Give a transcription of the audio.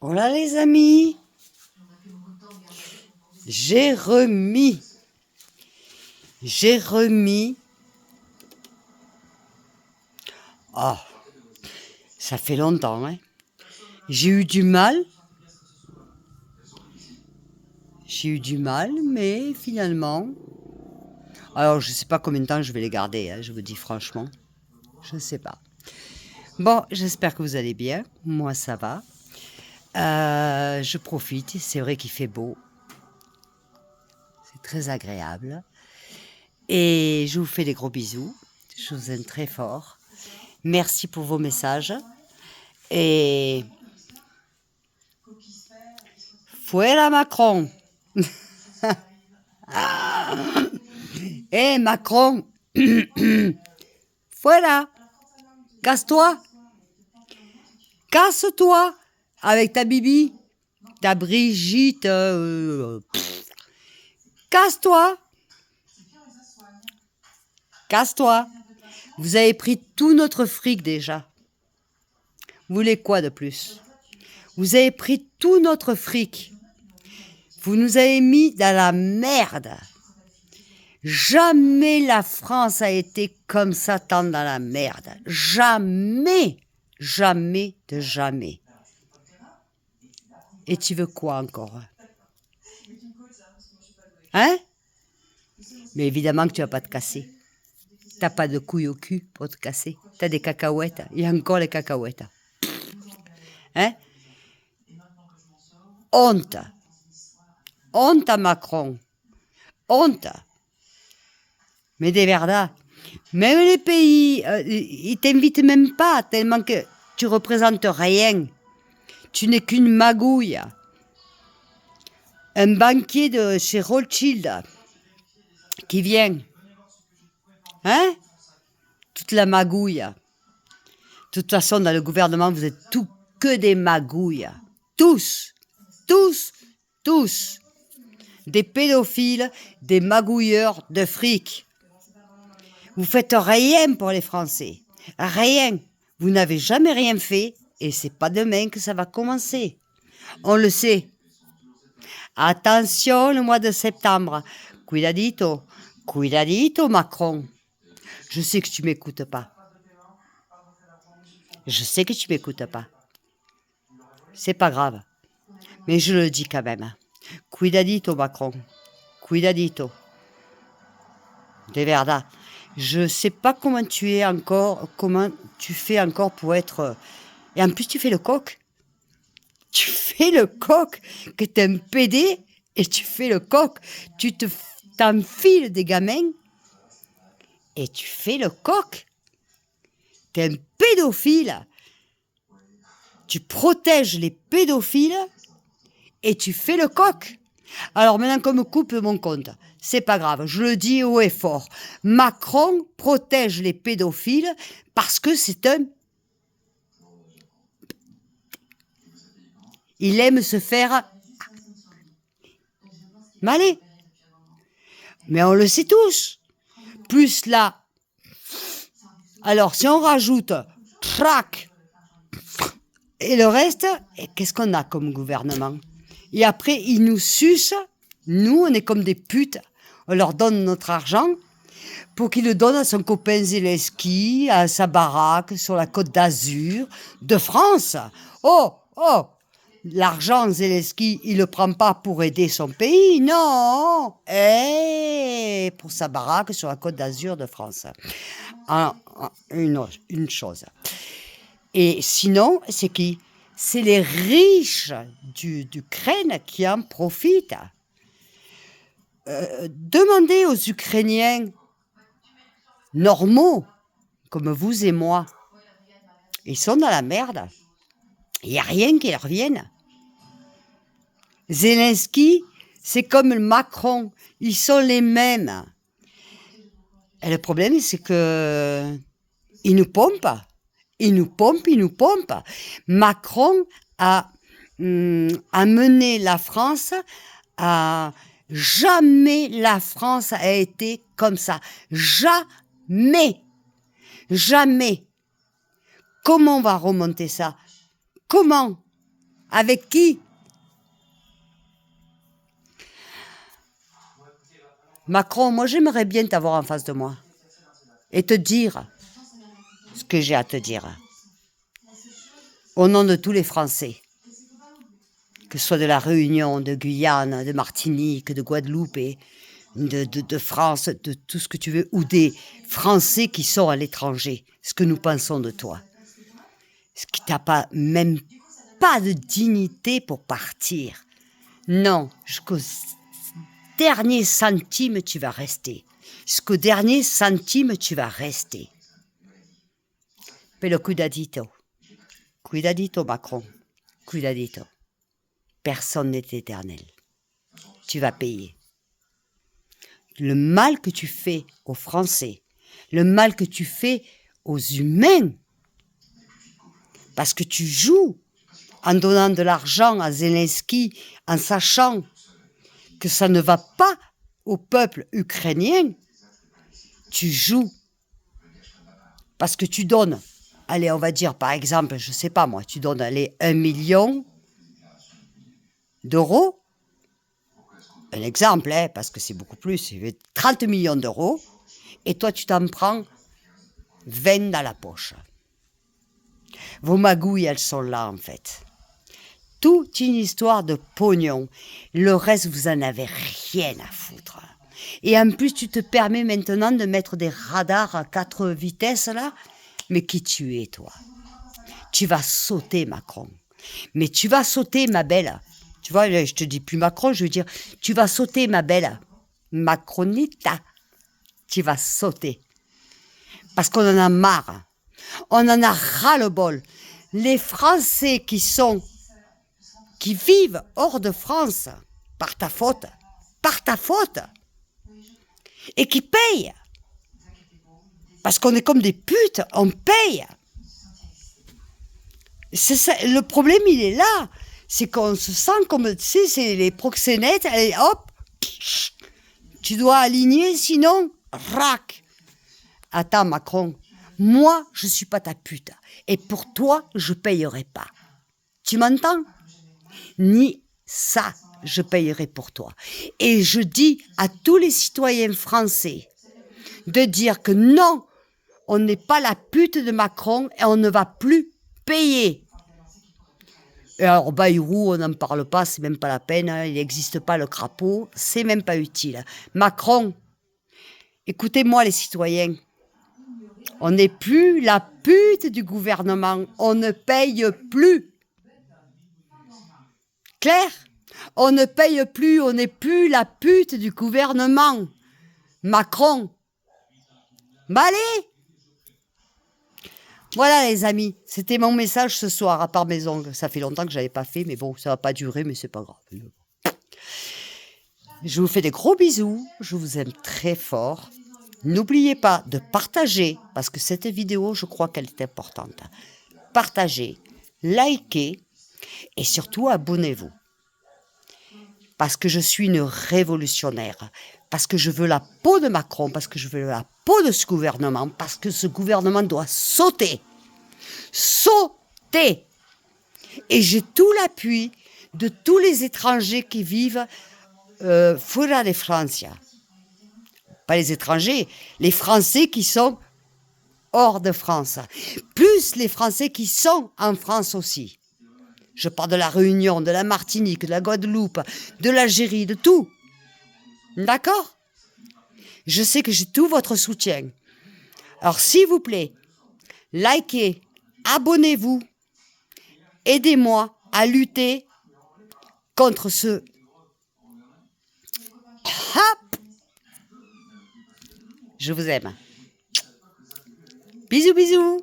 Voilà les amis, j'ai remis. Oh, ça fait longtemps, hein. J'ai eu du mal, mais finalement... Alors, je sais pas combien de temps je vais les garder, hein, je vous dis franchement. Je sais pas. Bon, j'espère que vous allez bien. Moi, ça va. Je profite. C'est vrai qu'il fait beau. C'est très agréable. Et je vous fais des gros bisous. Je vous aime très fort. Merci pour vos messages. Et... Fuera Macron! Eh Macron! Fuera! Casse-toi! Casse-toi! Avec ta Bibi! Ta Brigitte! Casse-toi! Casse-toi! Vous avez pris tout notre fric déjà. Vous voulez quoi de plus? Vous avez pris tout notre fric. Vous nous avez mis dans la merde. Jamais la France a été comme ça tant dans la merde. Jamais. Jamais de jamais. Et tu veux quoi encore? Hein? Mais évidemment que tu vas pas te casser. T'as pas de couilles au cul pour te casser. T'as des cacahuètes. Il y a encore les cacahuètes. Hein? Honte. Honte à Macron. Honte. Mais des verdades. Même les pays, ils t'invitent même pas, tellement que tu représentes rien. Tu n'es qu'une magouille. Un banquier de chez Rothschild qui vient. Hein? Toute la magouille. De toute façon, dans le gouvernement, vous êtes tous que des magouilles. Tous. Tous. Tous. Des pédophiles, des magouilleurs de fric. Vous faites rien pour les Français. Rien. Vous n'avez jamais rien fait et c'est pas demain que ça va commencer. On le sait. Attention le mois de septembre. Cuidadito. Cuidadito Macron. Je sais que tu m'écoutes pas. Je sais que tu m'écoutes pas. C'est pas grave. Mais je le dis quand même. Cuidadito Macron. Cuidadito. De verdad. Je sais pas comment tu es encore, comment tu fais encore pour être... Et en plus, tu fais le coq. Tu fais le coq, que t'es un pédé, et tu fais le coq. T'enfiles des gamins, et tu fais le coq. T'es un pédophile. Tu protèges les pédophiles, et tu fais le coq. Alors maintenant qu'on me coupe mon compte, c'est pas grave, je le dis haut et fort. Macron protège les pédophiles parce que c'est un... Il aime se faire... Malais. Mais on le sait tous. Plus là... Alors si on rajoute... Trac. Et le reste, qu'est-ce qu'on a comme gouvernement? Et après, ils nous sucent. Nous, on est comme des putes. On leur donne notre argent pour qu'ils le donnent à son copain Zelensky, à sa baraque sur la côte d'Azur de France. Oh, oh, l'argent, Zelensky, il le prend pas pour aider son pays, non. Et pour sa baraque sur la côte d'Azur de France. Alors, une chose. Et sinon, c'est qui? C'est les riches d'Ukraine qui en profitent. Demandez aux Ukrainiens normaux, comme vous et moi, ils sont dans la merde. Il n'y a rien qui leur vienne. Zelensky, c'est comme Macron, ils sont les mêmes. Et le problème, c'est que ils nous pompent. Ils nous pompent. Macron a amené la France à... Jamais la France a été comme ça. Jamais. Jamais. Comment on va remonter ça? Comment? Avec qui? Macron, moi j'aimerais bien t'avoir en face de moi et te dire ce que j'ai à te dire. Au nom de tous les Français, que ce soit de la Réunion, de Guyane, de Martinique, de Guadeloupe, et de France, de tout ce que tu veux, ou des Français qui sont à l'étranger, ce que nous pensons de toi. Ce qui t'a pas, même pas de dignité pour partir. Non, jusqu'au dernier centime, tu vas rester. Jusqu'au dernier centime, tu vas rester. Pero cuidadito. Cuidadito, Macron. Cuidadito. Personne n'est éternel. Tu vas payer. Le mal que tu fais aux Français, le mal que tu fais aux humains, parce que tu joues en donnant de l'argent à Zelensky, en sachant que ça ne va pas au peuple ukrainien, tu joues. Parce que tu donnes, allez, on va dire par exemple, je sais pas moi, tu donnes, allez, 1 million d'euros, un exemple, hein, parce que c'est beaucoup plus, 30 millions d'euros, et toi tu t'en prends 20 dans la poche. Vos magouilles, elles sont là en fait. Toute une histoire de pognon. Le reste, vous en avez rien à foutre. Et en plus, tu te permets maintenant de mettre des radars à 4 vitesses là. Mais qui tu es, toi? Tu vas sauter, Macron. Mais tu vas sauter, ma belle. Tu vois, je te dis plus Macron, je veux dire, tu vas sauter, ma belle. Macronita. Tu vas sauter. Parce qu'on en a marre. On en a ras-le-bol. Les Français qui vivent hors de France, par ta faute, et qui payent. Parce qu'on est comme des putes, on paye. C'est ça, le problème, il est là. C'est qu'on se sent comme, tu sais, c'est les proxénètes, allez, hop, tu dois aligner, sinon, rac. Attends, Macron, moi, je suis pas ta pute. Et pour toi, je payerai pas. Tu m'entends? Ni ça, je payerai pour toi. Et je dis à tous les citoyens français de dire que non, on n'est pas la pute de Macron et on ne va plus payer. Et alors, Bayrou, on n'en parle pas, c'est même pas la peine, hein, il n'existe pas le crapaud, c'est même pas utile. Macron, écoutez-moi les citoyens, on n'est plus la pute du gouvernement, on ne paye plus. Claire? On ne paye plus, on n'est plus la pute du gouvernement. Macron. Bah allez! Voilà les amis, c'était mon message ce soir, à part mes ongles. Ça fait longtemps que je n'avais pas fait, mais bon, ça va pas durer, mais c'est pas grave. Je vous fais des gros bisous, je vous aime très fort. N'oubliez pas de partager, parce que cette vidéo, je crois qu'elle est importante. Partagez, likez, et surtout abonnez-vous. Parce que je suis une révolutionnaire, parce que je veux la peau de Macron, parce que je veux la peau de ce gouvernement, parce que ce gouvernement doit sauter. Sauter! Et j'ai tout l'appui de tous les étrangers qui vivent fuera de Francia. Pas les étrangers, les Français qui sont hors de France. Plus les Français qui sont en France aussi. Je parle de la Réunion, de la Martinique, de la Guadeloupe, de l'Algérie, de tout. D'accord? Je sais que j'ai tout votre soutien. Alors, s'il vous plaît, likez, abonnez-vous, aidez-moi à lutter contre ce... Hop! Je vous aime. Bisous, bisous!